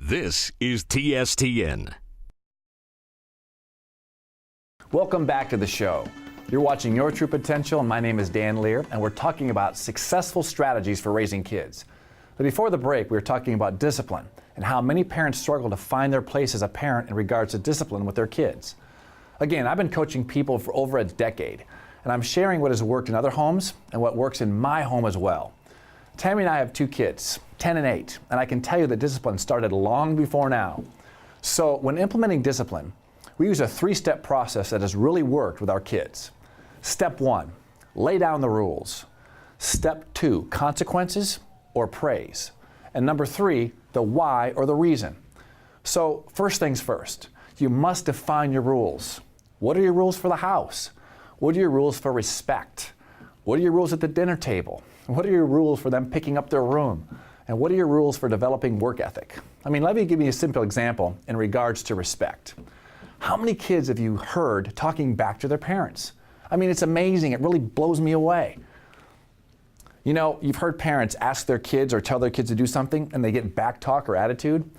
This is TSTN. Welcome back to the show. You're watching Your True Potential, and my name is Dan Lier, and we're talking about successful strategies for raising kids. But before the break, we were talking about discipline and how many parents struggle to find their place as a parent in regards to discipline with their kids. Again, I've been coaching people for over a decade, and I'm sharing what has worked in other homes and what works in my home as well. Tammy and I have two kids, 10 and 8, and I can tell you that discipline started long before now. So when implementing discipline, we use a 3-step process that has really worked with our kids. Step 1, lay down the rules. Step 2, consequences or praise. And number 3, the why or the reason. So first things first, you must define your rules. What are your rules for the house? What are your rules for respect? What are your rules at the dinner table? What are your rules for them picking up their room? And what are your rules for developing work ethic? Let me give you a simple example in regards to respect. How many kids have you heard talking back to their parents? It's amazing. It really blows me away. You know, you've heard parents ask their kids or tell their kids to do something and they get back talk or attitude.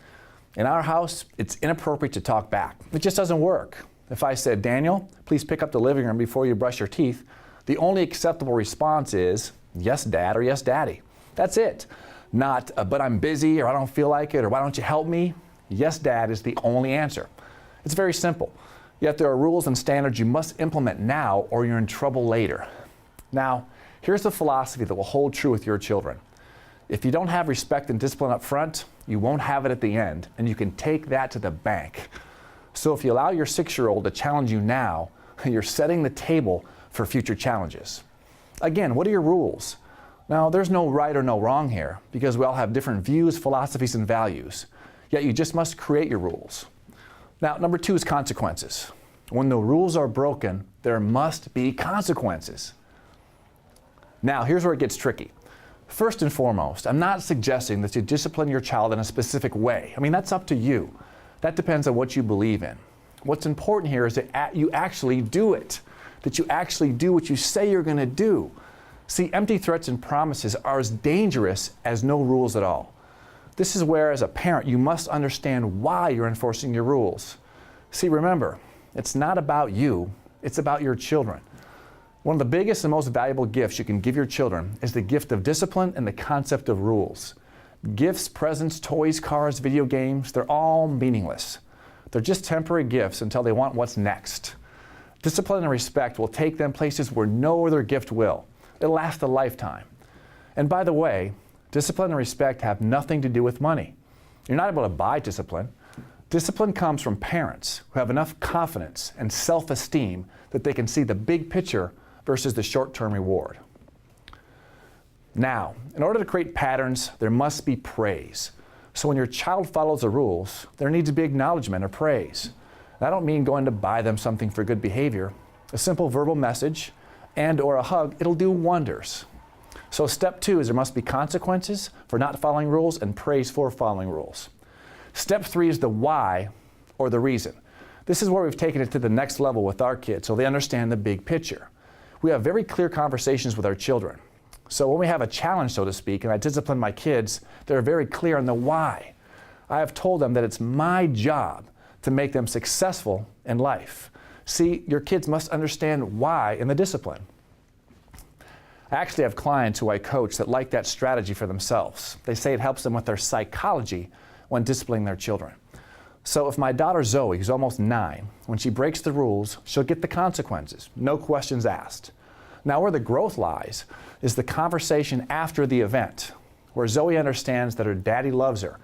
In our house, it's inappropriate to talk back. It just doesn't work. If I said, Daniel, please pick up the living room before you brush your teeth, the only acceptable response is, yes, Dad, or yes, Daddy. That's it. Not, but I'm busy, or I don't feel like it, or why don't you help me? Yes, Dad is the only answer. It's very simple. Yet there are rules and standards you must implement now or you're in trouble later. Now, here's the philosophy that will hold true with your children. If you don't have respect and discipline up front, you won't have it at the end, and you can take that to the bank. So if you allow your 6-year-old to challenge you now, you're setting the table for future challenges. Again, what are your rules? Now, there's no right or no wrong here, because we all have different views, philosophies, and values. Yet you just must create your rules. Now, number 2 is consequences. When the rules are broken, there must be consequences. Now, here's where it gets tricky. First and foremost, I'm not suggesting that you discipline your child in a specific way. That's up to you. That depends on what you believe in. What's important here is that you actually do it, that you actually do what you say you're going to do. See, empty threats and promises are as dangerous as no rules at all. This is where, as a parent, you must understand why you're enforcing your rules. See, remember, it's not about you, it's about your children. One of the biggest and most valuable gifts you can give your children is the gift of discipline and the concept of rules. Gifts, presents, toys, cars, video games, they're all meaningless. They're just temporary gifts until they want what's next. Discipline and respect will take them places where no other gift will. It'll last a lifetime. And by the way, discipline and respect have nothing to do with money. You're not able to buy discipline. Discipline comes from parents who have enough confidence and self-esteem that they can see the big picture versus the short-term reward. Now, in order to create patterns, there must be praise. So when your child follows the rules, there needs to be acknowledgement or praise. And I don't mean going to buy them something for good behavior. A simple verbal message and or a hug, it'll do wonders. So step 2 is there must be consequences for not following rules and praise for following rules. Step 3 is the why or the reason. This is where we've taken it to the next level with our kids so they understand the big picture. We have very clear conversations with our children. So when we have a challenge, so to speak, and I discipline my kids, they're very clear on the why. I have told them that it's my job to make them successful in life. See, your kids must understand why in the discipline. I actually have clients who I coach that like that strategy for themselves. They say it helps them with their psychology when disciplining their children. So if my daughter Zoe, who's almost 9, when she breaks the rules, she'll get the consequences, no questions asked. Now where the growth lies is the conversation after the event, where Zoe understands that her daddy loves her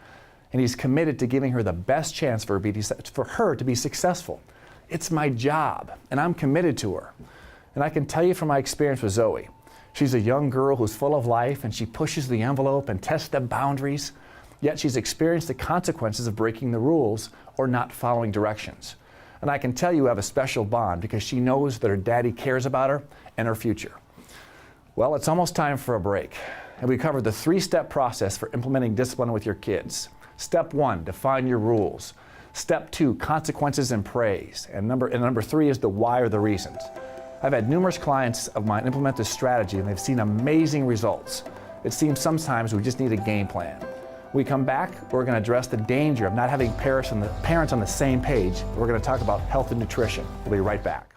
and he's committed to giving her the best chance for her to be successful. It's my job, and I'm committed to her. And I can tell you from my experience with Zoe, she's a young girl who's full of life, and she pushes the envelope and tests the boundaries, yet she's experienced the consequences of breaking the rules or not following directions. And I can tell you have a special bond because she knows that her daddy cares about her and her future. Well, it's almost time for a break. And we covered the 3-step process for implementing discipline with your kids. Step 1, define your rules. Step 2, consequences and praise. And number 3 is the why or the reasons. I've had numerous clients of mine implement this strategy and they've seen amazing results. It seems sometimes we just need a game plan. When we come back, we're going to address the danger of not having parents on the same page. We're going to talk about health and nutrition. We'll be right back.